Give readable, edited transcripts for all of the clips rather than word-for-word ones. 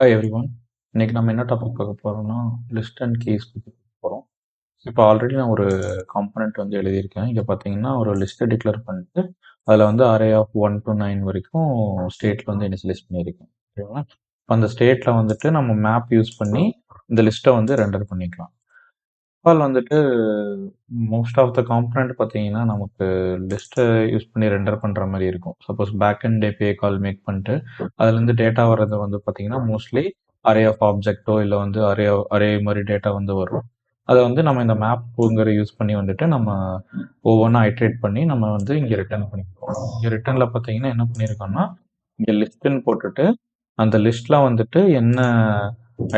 Hi everyone. இன்னைக்கு நம்ம என்ன டாபிக் பார்க்க போறோம்னா லிஸ்ட் அண்ட் கீஸ் பற்றி பார்க்க போகிறோம். இப்போ ஆல்ரெடி நான் ஒரு காம்பனண்ட் வந்து எழுதியிருக்கேன். இங்கே பார்த்தீங்கன்னா ஒரு லிஸ்ட்டை டிக்ளேர் பண்ணிட்டு அதில் வந்து அரே ஆஃப் 1 to 9 வரைக்கும் ஸ்டேட்டில் வந்து இனிஷியலைஸ் பண்ணியிருக்கேன். ஓகேங்களா? இப்போ அந்த ஸ்டேட்டில் வந்துட்டு நம்ம மேப் யூஸ் பண்ணி இந்த லிஸ்ட்டை வந்து ரெண்டர் பண்ணிக்கலாம். ஆல் வந்துட்டு மோஸ்ட் ஆஃப் த காம்பனண்ட் பார்த்தீங்கன்னா நமக்கு லிஸ்ட்டை யூஸ் பண்ணி ரெண்டர் பண்ணுற மாதிரி இருக்கும். Suppose back and API call make பண்ணிட்டு அதுலேருந்து டேட்டா வர்றது வந்து பார்த்தீங்கன்னா மோஸ்ட்லி அரே ஆஃப் ஆப்ஜெக்ட்டோ இல்லை வந்து அரே மாதிரி டேட்டா வந்து வரும். அதை வந்து நம்ம இந்த மேப்புங்கிற யூஸ் பண்ணி வந்துட்டு நம்ம ஒவ்வொன்றா ஐட்ரேட் பண்ணி நம்ம வந்து இங்கே ரிட்டர்ன் பண்ணிக்கிறோம். இங்கே ரிட்டர்னில் பார்த்தீங்கன்னா என்ன பண்ணியிருக்கோம்னா இங்கே லிஸ்ட்டுன்னு போட்டுட்டு அந்த லிஸ்ட்டில் வந்துட்டு என்ன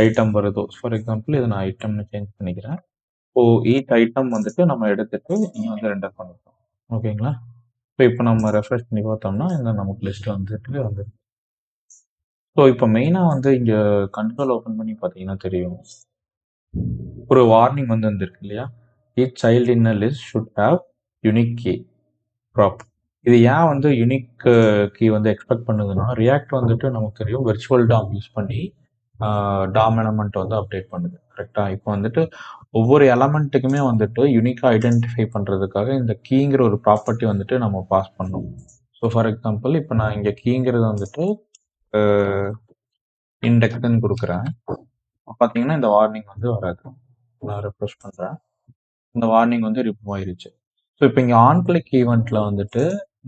ஐட்டம் வருதோ, ஃபார் எக்ஸாம்பிள் இதை நான் ஐட்டம்னு சேஞ்ச் பண்ணிக்கிறேன். ஸோ ஈச் ஐட்டம் வந்துட்டு நம்ம எடுத்துட்டு இங்கே வந்து ரெண்டர் பண்ணிட்டோம். ஓகேங்களா? ஸோ இப்போ நம்ம ரெஃப்ரெஷ் பண்ணி பார்த்தோம்னா இந்த நமக்கு லிஸ்ட் வந்துட்டு வந்துருக்கு. ஸோ இப்போ மெயினாக வந்து இங்கே கண்ட்ரோல் ஓப்பன் பண்ணி பார்த்தீங்கன்னா தெரியும், ஒரு வார்னிங் வந்து வந்திருக்கு இல்லையா? Each child in a list should have unique key prop. இது ஏன் வந்து யூனிக் கீ வந்து எக்ஸ்பெக்ட் பண்ணுதுன்னா ரியாக்ட் வந்துட்டு நமக்கு தெரியும் விர்ச்சுவல் டாம் யூஸ் பண்ணி டாம் எலமெண்ட் வந்து அப்டேட் பண்ணுது. கரெக்டாக? இப்போ வந்துட்டு ஒவ்வொரு எலமெண்ட்டுக்குமே வந்துட்டு யூனிக்காக ஐடென்டிஃபை பண்ணுறதுக்காக இந்த கீங்கிற ஒரு ப்ராப்பர்ட்டி வந்துட்டு நம்ம பாஸ் பண்ணோம். ஸோ ஃபார் எக்ஸாம்பிள் இப்போ நான் இங்கே கீங்கிறது வந்துட்டு இண்டெக்ஸ்ன்னு கொடுக்குறேன். பார்த்தீங்கன்னா இந்த வார்னிங் வந்து வராது. நான் ரெஃப்ரெஷ் பண்ணுறேன். இந்த வார்னிங் வந்து ரிமூவ் ஆயிருச்சு. ஸோ இப்போ இங்கே ஆன் கிளிக் ஈவெண்ட்ல வந்துட்டு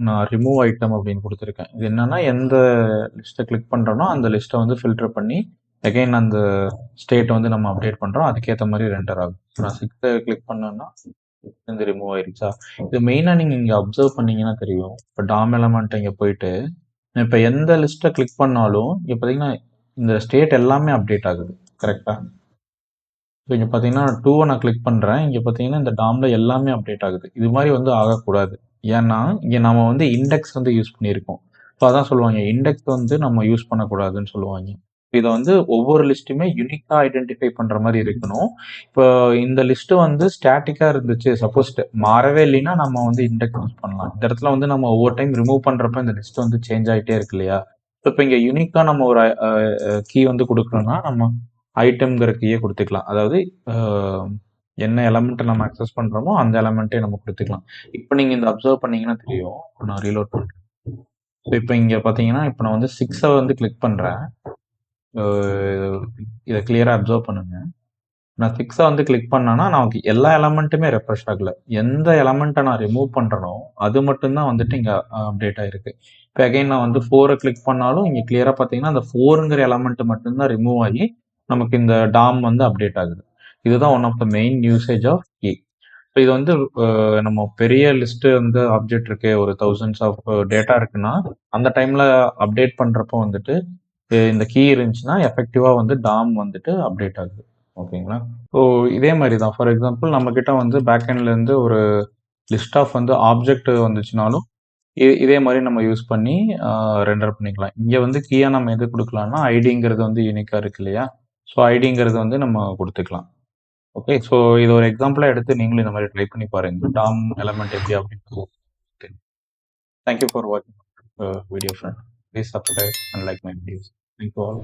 நான் ரிமூவ் ஐட்டம் அப்படின்னு கொடுத்துருக்கேன். இது என்னன்னா எந்த லிஸ்ட்டை கிளிக் பண்ணுறோனோ அந்த லிஸ்ட்டை வந்து ஃபில்டர் பண்ணி அகைன் அந்த ஸ்டேட்டை வந்து நம்ம அப்டேட் பண்ணுறோம். அதுக்கேற்ற மாதிரி ரெண்டர் ஆகும். நான் 6 கிளிக் பண்ணேன்னா வந்து ரிமூவ் ஆயிருச்சா? இது மெயினாக நீங்கள் இங்கே அப்சர்வ் பண்ணீங்கன்னா தெரியும். இப்போ டாம் எலமெண்ட் இங்கே போயிட்டு இப்போ எந்த லிஸ்ட்டை கிளிக் பண்ணாலும் இங்கே பார்த்தீங்கன்னா இந்த ஸ்டேட் எல்லாமே அப்டேட் ஆகுது. கரெக்டாக? ஸோ இங்கே பார்த்தீங்கன்னா 2 நான் கிளிக் பண்ணுறேன். இங்கே பார்த்தீங்கன்னா இந்த டாம்ல எல்லாமே அப்டேட் ஆகுது. இது மாதிரி வந்து ஆகக்கூடாது. ஏன்னா இங்கே நம்ம வந்து இண்டெக்ஸ் வந்து யூஸ் பண்ணியிருக்கோம். ஸோ அதான் சொல்லுவாங்க இண்டெக்ஸ் வந்து நம்ம யூஸ் பண்ணக்கூடாதுன்னு சொல்லுவாங்க. இதை வந்து ஒவ்வொரு லிஸ்ட்டுமே யூனிக்காக ஐடென்டிஃபை பண்ணுற மாதிரி இருக்கணும். இப்போ இந்த லிஸ்ட்டு வந்து ஸ்டாட்டிக்காக இருந்துச்சு, சப்போஸ் மாறவே இல்லைன்னா நம்ம வந்து இண்டெக்ஸ் யூஸ் பண்ணலாம். இந்த இடத்துல வந்து நம்ம ஒவ்வொரு டைம் ரிமூவ் பண்ணுறப்ப இந்த லிஸ்ட் வந்து சேஞ்ச் ஆகிட்டே இருக்கு இல்லையா? இப்போ இங்கே யூனிக்காக நம்ம ஒரு கீ வந்து கொடுக்கணும்னா நம்ம ஐட்டம்ங்கிற கீயை கொடுத்துக்கலாம். அதாவது என்ன எலமெண்ட்டை நம்ம அக்சஸ் பண்ணுறோமோ அந்த எலமெண்ட்டே நம்ம கொடுத்துக்கலாம். இப்போ நீங்கள் இந்த அப்சர்வ் பண்ணீங்கன்னா தெரியும். நான் ரீலோட் பண்ணுறேன். ஸோ இப்போ இங்கே பார்த்தீங்கன்னா இப்போ நான் வந்து 6 வந்து கிளிக் பண்ணுறேன். இதை கிளியராக அப்சர்வ் பண்ணுங்க. நான் 6 வந்து கிளிக் பண்ணேன்னா நமக்கு எல்லா எலமெண்ட்டுமே ரெஃப்ரெஷ் ஆகல. எந்த எலமெண்ட்டை நான் ரிமூவ் பண்ணுறனோ அது மட்டும்தான் வந்துட்டு இங்கே அப்டேட் ஆயிருக்கு. இப்போ அகைன் நான் வந்து 4 கிளிக் பண்ணாலும் இங்கே கிளியராக பார்த்தீங்கன்னா அந்த 4ங்கிற எலமெண்ட் மட்டும்தான் ரிமூவ் ஆகி நமக்கு இந்த டாம் வந்து அப்டேட் ஆகுது. இதுதான் one of the main usage of key. So இது வந்து நம்ம பெரிய லிஸ்ட் வந்து ஆப்ஜெக்ட் இருக்கு, ஒரு தௌசண்ட்ஸ் ஆஃப் டேட்டா இருக்குன்னா அந்த டைம்ல அப்டேட் பண்றப்போ வந்துட்டு இந்த கீ இருந்துச்சுன்னா எஃபெக்டிவா வந்து டாம் வந்துட்டு அப்டேட் ஆகுது. ஓகேங்களா? ஸோ இதே மாதிரி தான் ஃபார் எக்ஸாம்பிள் நம்ம கிட்ட வந்து பேக் எண்ட்ல இருந்து ஒரு லிஸ்ட் ஆஃப் வந்து ஆப்ஜெக்ட் வந்துச்சுனாலும் இதே மாதிரி நம்ம யூஸ் பண்ணி ரெண்டர் பண்ணிக்கலாம். இங்கே வந்து கீயா நம்ம எது கொடுக்கலாம்னா ஐடிங்கிறது வந்து யூனிக்கா இருக்கு இல்லையா? ஸோ ஐடிங்கிறது வந்து நம்ம கொடுத்துக்கலாம். ஓகே. ஸோ இது ஒரு எக்ஸாம்பிளா எடுத்து நீங்களும் இந்த மாதிரி ட்ரை பண்ணி பாருங்க. டாம் எலமெண்ட் எப்படி அப்படின்னு. தேங்க்யூ ஃபார் வாட்சிங் video friend. Please subscribe and like my videos. Thank you all.